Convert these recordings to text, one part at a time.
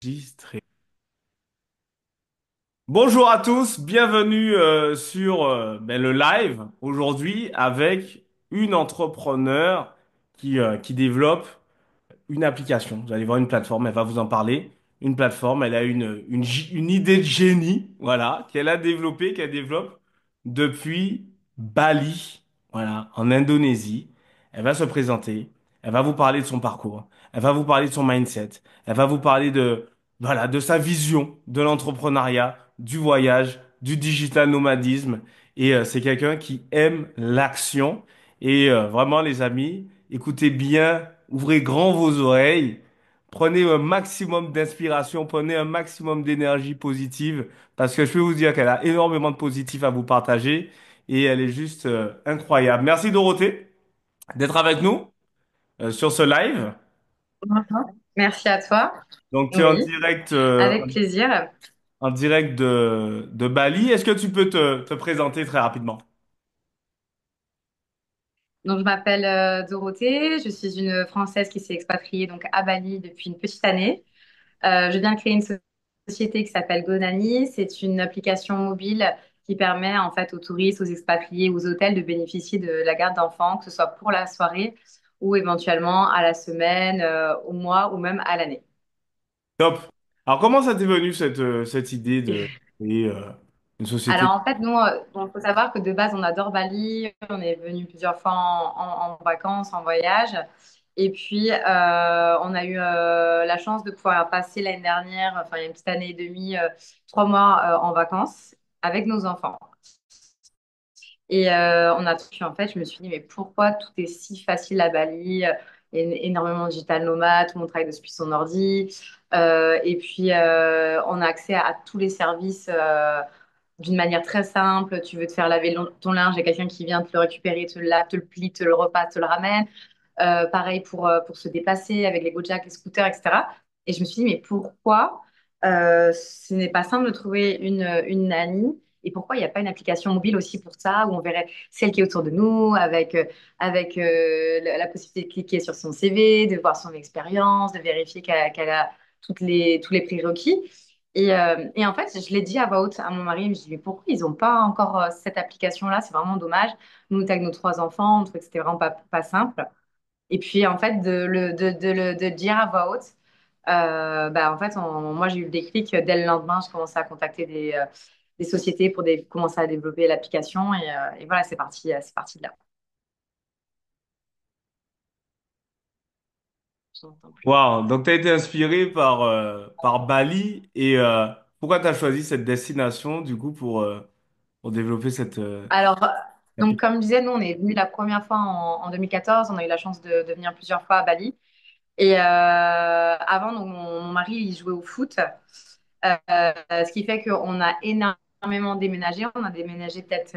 Enregistré. Bonjour à tous, bienvenue sur le live aujourd'hui avec une entrepreneur qui développe une application. Vous allez voir une plateforme, elle va vous en parler. Une plateforme, elle a une idée de génie, voilà, qu'elle développe depuis Bali, voilà, en Indonésie. Elle va se présenter, elle va vous parler de son parcours, elle va vous parler de son mindset, elle va vous parler voilà, de sa vision de l'entrepreneuriat, du voyage, du digital nomadisme. Et c'est quelqu'un qui aime l'action. Et vraiment, les amis, écoutez bien, ouvrez grand vos oreilles, prenez un maximum d'inspiration, prenez un maximum d'énergie positive, parce que je peux vous dire qu'elle a énormément de positif à vous partager et elle est juste incroyable. Merci Dorothée d'être avec nous sur ce live. Bonjour. Merci à toi. Donc tu es Oui, avec plaisir. en direct de Bali. Est-ce que tu peux te présenter très rapidement? Donc, je m'appelle Dorothée. Je suis une Française qui s'est expatriée donc à Bali depuis une petite année. Je viens de créer une société qui s'appelle Gonani. C'est une application mobile qui permet en fait aux touristes, aux expatriés, aux hôtels de bénéficier de la garde d'enfants, que ce soit pour la soirée ou éventuellement à la semaine, au mois ou même à l'année. Top. Alors comment ça t'est venu cette idée de créer une société? Alors en fait, nous, il faut savoir que de base, on adore Bali. On est venu plusieurs fois en vacances, en voyage. Et puis, on a eu la chance de pouvoir passer l'année dernière, enfin il y a une petite année et demie, 3 mois en vacances avec nos enfants. Et on a tout en fait, je me suis dit, mais pourquoi tout est si facile à Bali? Énormément de digital nomade, tout le monde travaille depuis son ordi. Et puis, on a accès à tous les services d'une manière très simple. Tu veux te faire laver ton linge, il y a quelqu'un qui vient te le récupérer, te le lave, te le plie, te le repasse, te le ramène. Pareil pour se déplacer avec les Gojek, les scooters, etc. Et je me suis dit, mais pourquoi ce n'est pas simple de trouver une nanny? Et pourquoi il n'y a pas une application mobile aussi pour ça, où on verrait celle qui est autour de nous, avec la possibilité de cliquer sur son CV, de voir son expérience, de vérifier qu'elle a tous les prérequis. Et en fait, je l'ai dit à voix haute à mon mari, je me suis dit, mais pourquoi ils n'ont pas encore cette application-là? C'est vraiment dommage. Nous, avec nos 3 enfants, on trouvait que c'était vraiment pas simple. Et puis, en fait, de le dire à voix haute, bah, en fait, moi, j'ai eu le déclic. Dès le lendemain, je commençais à contacter des sociétés pour commencer à développer l'application. Et voilà, c'est parti de là. Je n'entends plus. Wow, donc tu as été inspiré par Bali et pourquoi tu as choisi cette destination du coup pour développer cette Alors, donc, application? comme je disais, nous, on est venu la première fois en 2014. On a eu la chance de venir plusieurs fois à Bali. Et avant, donc, mon mari, il jouait au foot. Ce qui fait qu'on a énormément déménagé. On a déménagé peut-être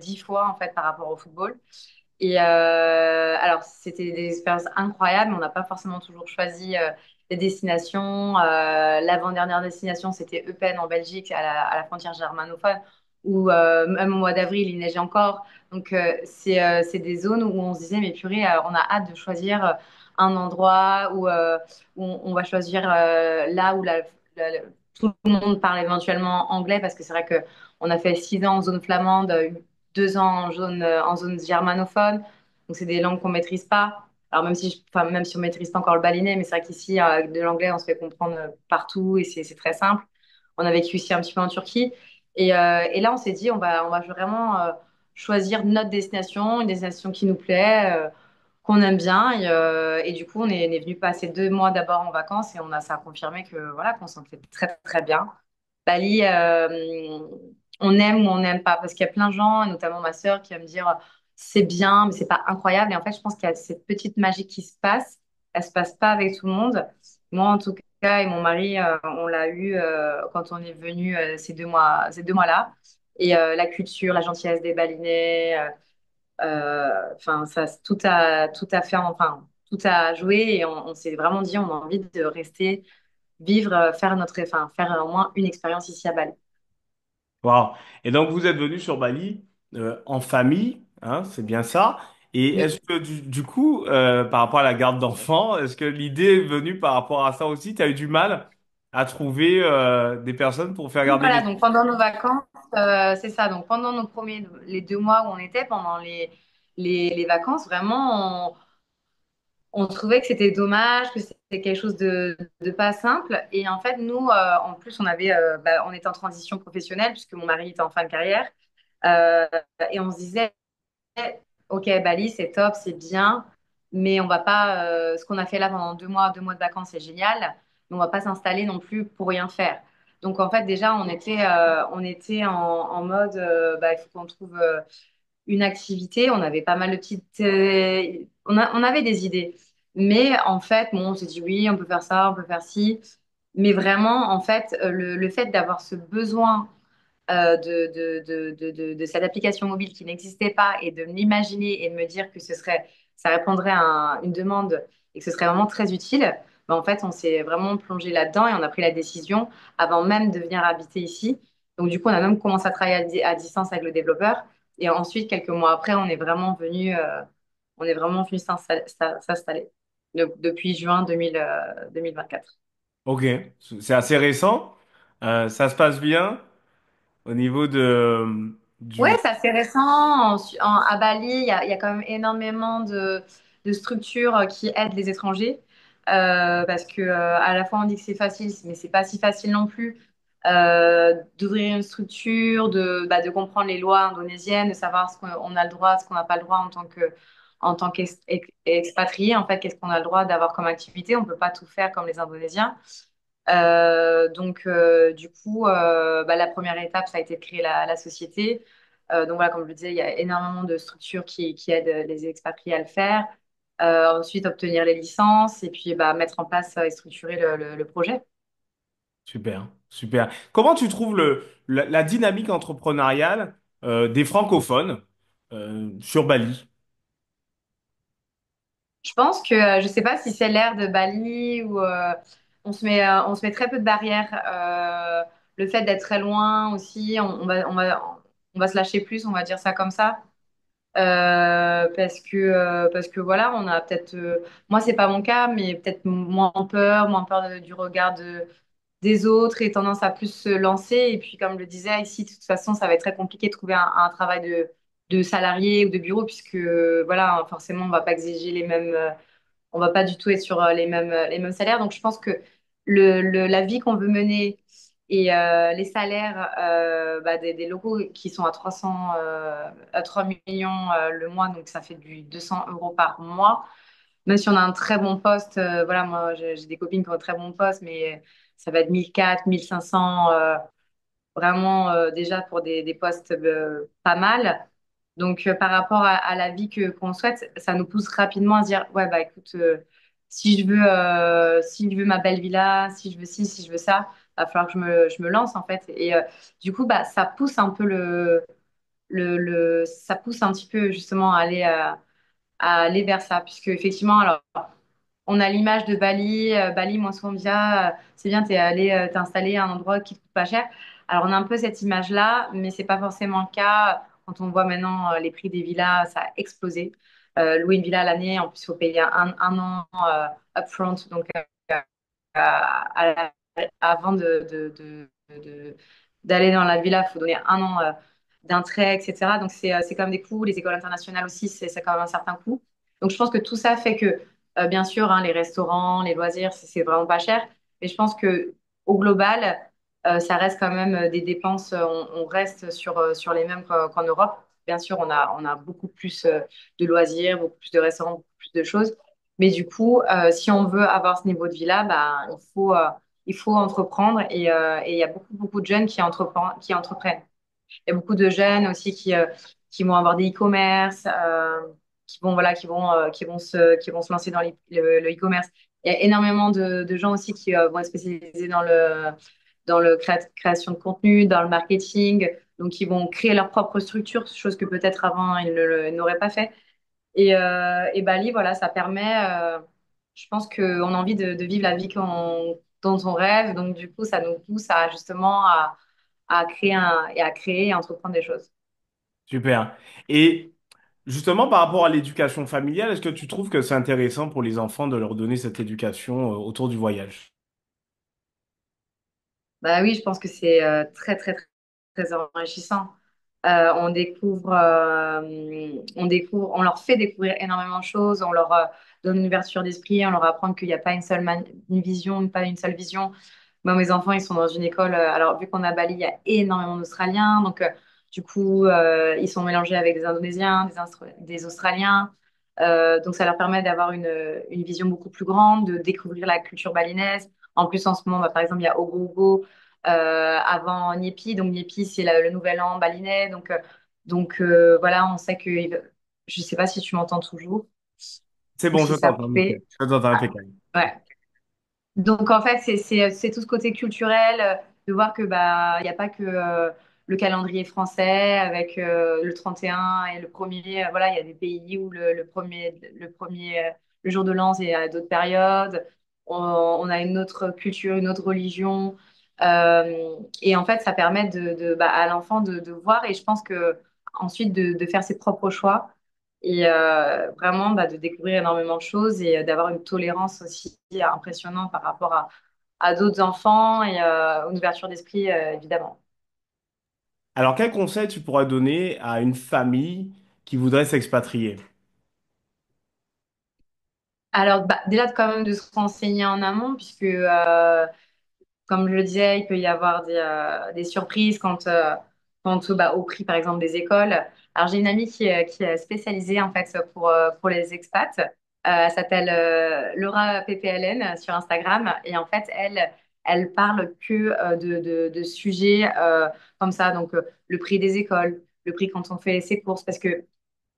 10 fois en fait par rapport au football. Et alors, c'était des expériences incroyables, mais on n'a pas forcément toujours choisi les destinations. L'avant-dernière destination, c'était Eupen en Belgique, à la frontière germanophone, où même au mois d'avril, il neigeait encore. Donc, c'est des zones où on se disait, mais purée, on a hâte de choisir un endroit où on va choisir là où tout le monde parle éventuellement anglais, parce que c'est vrai que on a fait 6 ans en zone flamande, 2 ans en zone germanophone. Donc, c'est des langues qu'on maîtrise pas. Alors, enfin, même si on maîtrise pas encore le balinais, mais c'est vrai qu'ici, avec de l'anglais, on se fait comprendre partout et c'est très simple. On a vécu ici un petit peu en Turquie. Et là, on s'est dit, on va vraiment choisir notre destination, une destination qui nous plaît, qu'on aime bien. Et du coup, on est venu passer 2 mois d'abord en vacances et ça a confirmé que voilà, qu'on s'en fait très, très bien. Bali, on aime ou on n'aime pas, parce qu'il y a plein de gens, et notamment ma sœur, qui va me dire c'est bien, mais c'est pas incroyable. Et en fait, je pense qu'il y a cette petite magie qui se passe. Elle se passe pas avec tout le monde. Moi, en tout cas, et mon mari, on l'a eu quand on est venu ces 2 mois-là. Et la culture, la gentillesse des Balinais, enfin, ça, tout a fait, enfin, tout a joué. Et on s'est vraiment dit, on a envie de rester, vivre, faire au moins une expérience ici à Bali. Wow. Et donc vous êtes venu sur Bali en famille, hein, c'est bien ça. Et est-ce Oui. que du coup, par rapport à la garde d'enfants, est-ce que l'idée est venue par rapport à ça aussi? Tu as eu du mal à trouver des personnes pour faire Oui, garder voilà, les... donc pendant nos vacances, c'est ça. Donc pendant les 2 mois où on était, pendant les vacances, vraiment, on trouvait que c'était dommage, que c'était quelque chose de pas simple. Et en fait, nous, en plus, on était en transition professionnelle puisque mon mari était en fin de carrière. Euh, et on se disait, OK, Bali, c'est top, c'est bien, mais on va pas. Ce qu'on a fait là pendant 2 mois de vacances, c'est génial, mais on va pas s'installer non plus pour rien faire. Donc en fait, déjà, on était en mode, il faut qu'on trouve une activité. On avait pas mal de petites, on avait des idées, mais en fait, bon, on s'est dit oui, on peut faire ça, on peut faire ci, mais vraiment, en fait, le fait d'avoir ce besoin de cette application mobile qui n'existait pas et de m'imaginer et de me dire que ça répondrait à une demande et que ce serait vraiment très utile, ben en fait, on s'est vraiment plongé là-dedans et on a pris la décision avant même de venir habiter ici. Donc, du coup, on a même commencé à travailler à distance avec le développeur. Et ensuite, quelques mois après, on est vraiment venu s'installer depuis juin 2024. Ok, c'est assez récent. Ça se passe bien au niveau de, Ouais, du... c'est assez récent. À Bali, il y a quand même énormément de structures qui aident les étrangers. Parce que à la fois on dit que c'est facile, mais c'est pas si facile non plus d'ouvrir une structure, de comprendre les lois indonésiennes, de savoir ce qu'on a le droit, ce qu'on n'a pas le droit en tant qu'expatrié. En fait, qu'est-ce qu'on a le droit d'avoir comme activité? On peut pas tout faire comme les Indonésiens. Donc, du coup, la première étape, ça a été de créer la société. Donc, voilà, comme je le disais, il y a énormément de structures qui aident les expatriés à le faire. Ensuite, obtenir les licences et puis mettre en place et structurer le projet. Super, super. Comment tu trouves la dynamique entrepreneuriale des francophones sur Bali? Je pense que, je sais pas si c'est l'ère de Bali où on se met très peu de barrières. Le fait d'être très loin aussi, on va se lâcher plus, on va dire ça comme ça. Parce que voilà, on a peut-être, moi c'est pas mon cas, mais peut-être moins peur du regard des autres et tendance à plus se lancer. Et puis comme je le disais ici, de toute façon, ça va être très compliqué de trouver un travail de salarié ou de bureau puisque voilà, forcément, on va pas exiger on va pas du tout être sur les mêmes salaires. Donc je pense que la vie qu'on veut mener et les salaires des locaux qui sont à 3 millions le mois, donc ça fait du 200 euros par mois. Même si on a un très bon poste, voilà, moi j'ai des copines qui ont un très bon poste, mais ça va être 1400, 1500 vraiment déjà pour des postes pas mal. Donc par rapport à la vie qu'on souhaite, ça nous pousse rapidement à se dire, ouais, bah écoute, si je veux ma belle villa, si je veux ci, si je veux ça, va falloir que je me lance en fait. Et du coup, ça pousse un peu ça pousse un petit peu justement à aller vers ça, puisque effectivement, alors on a l'image de Bali. Bali, moi, souvent, on me dit, ah, c'est bien, t'es allé t'installer à un endroit qui te coûte pas cher. Alors, on a un peu cette image-là, mais c'est pas forcément le cas. Quand on voit maintenant les prix des villas, ça a explosé. Louer une villa à l'année, en plus, il faut payer un an upfront. Donc, avant d'aller dans la villa, il faut donner un an d'intérêt, etc. Donc, c'est quand même des coûts. Les écoles internationales aussi, c'est quand même un certain coût. Donc, je pense que tout ça fait que bien sûr, hein, les restaurants, les loisirs, c'est vraiment pas cher. Mais je pense que au global, ça reste quand même des dépenses. On reste sur les mêmes qu'en Europe. Bien sûr, on a beaucoup plus de loisirs, beaucoup plus de restaurants, beaucoup plus de choses. Mais du coup, si on veut avoir ce niveau de vie-là, il faut entreprendre. Et il y a beaucoup, beaucoup de jeunes qui entreprennent. Il y a beaucoup de jeunes aussi qui vont avoir des e-commerce, qui vont se lancer dans le e-commerce. Il y a énormément de gens aussi qui vont être spécialisés dans le création de contenu, dans le marketing. Donc, ils vont créer leur propre structure, chose que peut-être avant, n'auraient pas fait. Et Bali, voilà, ça permet, je pense qu'on a envie de vivre la vie dont on rêve. Donc, du coup, ça nous pousse à justement à créer et à entreprendre des choses. Super. Et justement, par rapport à l'éducation familiale, est-ce que tu trouves que c'est intéressant pour les enfants de leur donner cette éducation autour du voyage? Bah oui, je pense que c'est très, très, très, très enrichissant. On leur fait découvrir énormément de choses, on leur donne une ouverture d'esprit, on leur apprend qu'il n'y a pas une vision, pas une seule vision. Moi, mes enfants, ils sont dans une école, alors vu qu'on a Bali, il y a énormément d'Australiens, donc du coup, ils sont mélangés avec des Indonésiens, des Australiens. Donc ça leur permet d'avoir une vision beaucoup plus grande, de découvrir la culture balinaise. En plus, en ce moment, bah, par exemple, il y a Ogo Ogo avant Nyepi. Donc Nyepi, c'est le nouvel an balinais. Voilà, on sait que... Je ne sais pas si tu m'entends toujours C'est ou bon, je si ça a t'entends, nickel. coupé. Je t'entends Ah, impeccable. ouais. Donc en fait, c'est tout ce côté culturel, de voir que bah il n'y a pas que le calendrier français avec le 31 et le premier. Voilà, il y a des pays où le jour de l'an, c'est à d'autres périodes. On a une autre culture, une autre religion. Et en fait, ça permet à l'enfant de voir et je pense que ensuite de faire ses propres choix et vraiment bah, de découvrir énormément de choses et d'avoir une tolérance aussi impressionnante par rapport à d'autres enfants et une ouverture d'esprit, évidemment. Alors, quel conseil tu pourrais donner à une famille qui voudrait s'expatrier? Alors, bah, déjà, quand même de se renseigner en amont, puisque comme je le disais, il peut y avoir des surprises quant au prix, par exemple, des écoles. Alors, j'ai une amie qui est spécialisée, en fait, pour les expats. Elle s'appelle Laura PPLN sur Instagram. Et en fait, elle parle que de sujets comme ça. Donc, le prix des écoles, le prix quand on fait ses courses. Parce que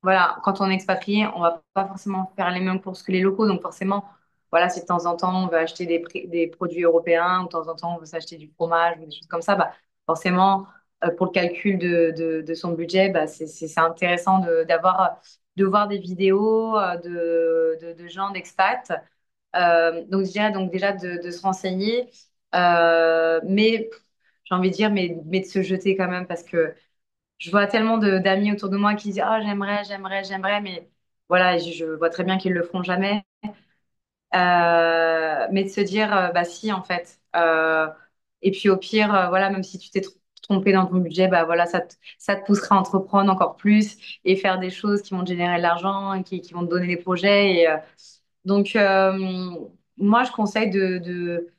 voilà, quand on est expatrié, on va pas forcément faire les mêmes courses que les locaux. Donc forcément, voilà, si de temps en temps on veut acheter des produits européens, ou de temps en temps on veut s'acheter du fromage ou des choses comme ça, bah, forcément, pour le calcul de son budget, bah, c'est intéressant de voir des vidéos de gens d'expats. Donc je dirais donc déjà de se renseigner, mais j'ai envie de dire, mais de se jeter quand même parce que je vois tellement d'amis autour de moi qui disent oh j'aimerais, j'aimerais, j'aimerais, mais voilà, je vois très bien qu'ils le feront jamais. Mais de se dire bah si en fait. Et puis au pire, voilà, même si tu t'es trompé dans ton budget, bah voilà, ça te poussera à entreprendre encore plus et faire des choses qui vont te générer de l'argent et qui vont te donner des projets. Donc moi je conseille de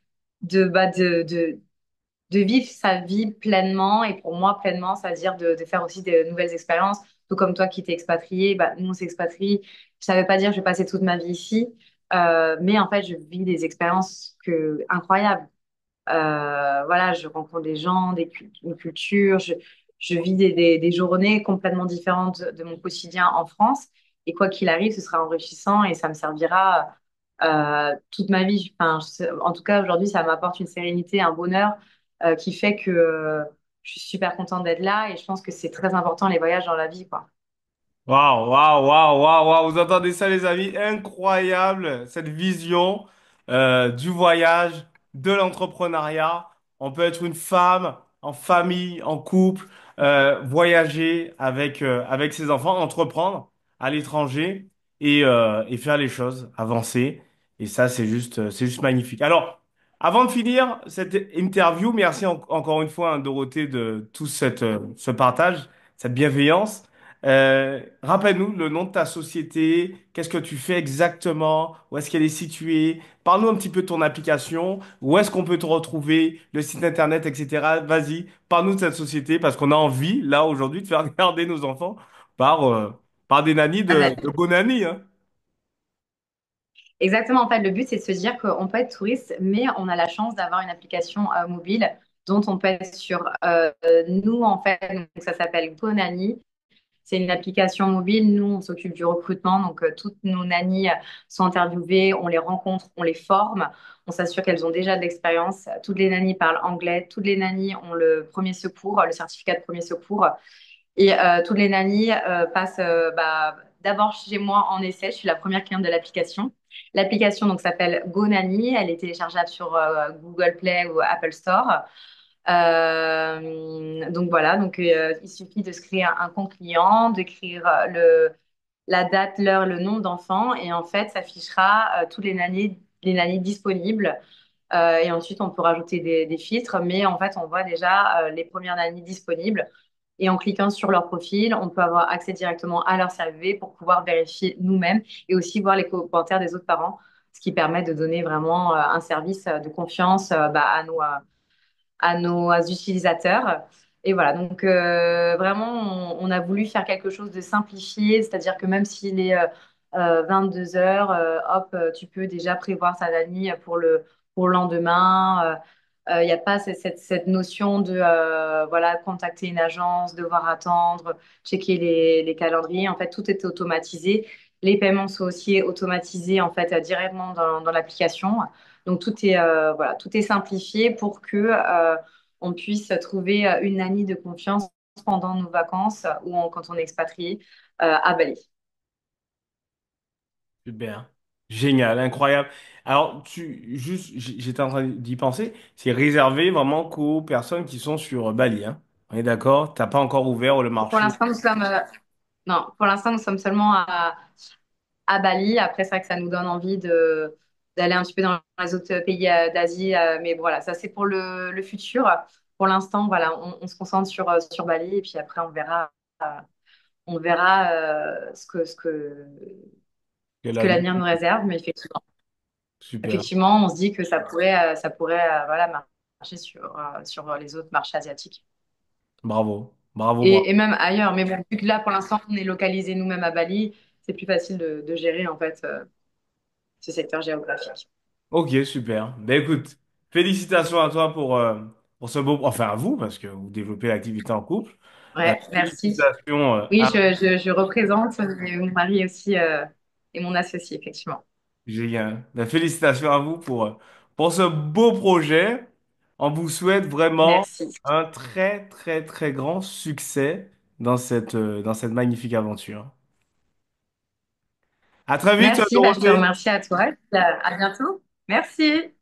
vivre sa vie pleinement. Et pour moi, pleinement, ça veut dire de faire aussi de nouvelles expériences. Tout comme toi qui t'es expatrié, bah, nous, on s'expatrie. Ça ne veut pas dire que je vais passer toute ma vie ici. Mais en fait, je vis des expériences incroyables. Voilà, je rencontre des gens, une culture, je vis des journées complètement différentes de mon quotidien en France. Et quoi qu'il arrive, ce sera enrichissant et ça me servira toute ma vie. Enfin, en tout cas, aujourd'hui, ça m'apporte une sérénité, un bonheur qui fait que je suis super contente d'être là et je pense que c'est très important les voyages dans la vie, quoi. Waouh, waouh, waouh, waouh, waouh, vous entendez ça, les amis? Incroyable, cette vision du voyage, de l'entrepreneuriat. On peut être une femme, en famille, en couple, voyager avec ses enfants, entreprendre à l'étranger et faire les choses, avancer. Et ça, c'est juste magnifique. Alors, avant de finir cette interview, merci encore une fois, hein, Dorothée, de tout ce partage, cette bienveillance. Rappelle-nous le nom de ta société, qu'est-ce que tu fais exactement, où est-ce qu'elle est située, parle-nous un petit peu de ton application, où est-ce qu'on peut te retrouver, le site internet, etc. Vas-y, parle-nous de cette société parce qu'on a envie, là, aujourd'hui, de faire regarder nos enfants par, euh, par des nannies Ah, de beaux nannies, hein. exactement, en fait, le but, c'est de se dire qu'on peut être touriste, mais on a la chance d'avoir une application mobile dont on peut être sur nous, en fait, donc ça s'appelle Gonani. C'est une application mobile. Nous, on s'occupe du recrutement. Donc, toutes nos nannies sont interviewées, on les rencontre, on les forme. On s'assure qu'elles ont déjà de l'expérience. Toutes les nannies parlent anglais. Toutes les nannies ont le premier secours, le certificat de premier secours. Et toutes les nannies passent d'abord chez moi en essai. Je suis la première cliente de l'application. L'application donc s'appelle Go Nanny. Elle est téléchargeable sur Google Play ou Apple Store. Donc voilà, il suffit de se créer un compte client, d'écrire la date, l'heure, le nom d'enfant et en fait, ça affichera toutes les nannies disponibles. Et ensuite, on peut rajouter des filtres, mais en fait, on voit déjà les premières nannies disponibles. Et en cliquant sur leur profil, on peut avoir accès directement à leur CRV pour pouvoir vérifier nous-mêmes et aussi voir les commentaires des autres parents, ce qui permet de donner vraiment un service de confiance à nos utilisateurs. Et voilà, donc vraiment, on a voulu faire quelque chose de simplifié, c'est-à-dire que même s'il est 22 heures, hop, tu peux déjà prévoir ta nanny pour le lendemain. Il n'y a pas cette notion de voilà, contacter une agence, devoir attendre, checker les calendriers. En fait, tout est automatisé. Les paiements sont aussi automatisés en fait directement dans l'application. Donc voilà, tout est simplifié pour que on puisse trouver une nanny de confiance pendant nos vacances ou quand on est expatrié à Bali. Super. Génial, incroyable. Alors, j'étais en train d'y penser, c'est réservé vraiment qu'aux personnes qui sont sur Bali, hein. On est d'accord? T'as pas encore ouvert le Pour marché. l'instant, nous sommes non, pour l'instant, nous sommes seulement à Bali. Après, c'est vrai que ça nous donne envie d'aller un petit peu dans les autres pays d'Asie. Mais voilà, ça, c'est pour le futur. Pour l'instant, voilà, on se concentre sur Bali et puis après, euh, on verra Que ce que la vie. l'avenir nous réserve. Mais effectivement, Super. effectivement, on se dit que ça pourrait voilà, marcher sur les autres marchés asiatiques. Bravo. Bravo, Et bravo. même ailleurs. Mais bon, vu que là, pour l'instant, on est localisé nous-mêmes à Bali, c'est plus facile de gérer en fait ce secteur géographique. Ok, super. Ben écoute, félicitations à toi pour ce beau, enfin à vous, parce que vous développez l'activité en couple. Ouais, merci. Félicitations Oui, à je représente mon mari aussi et mon associé, effectivement. Génial. Ben, félicitations à vous pour ce beau projet. On vous souhaite vraiment Merci. un très, très, très grand succès dans cette magnifique aventure. À très vite, Merci, bah, je te Dorothée. remercie à toi. À bientôt. Merci.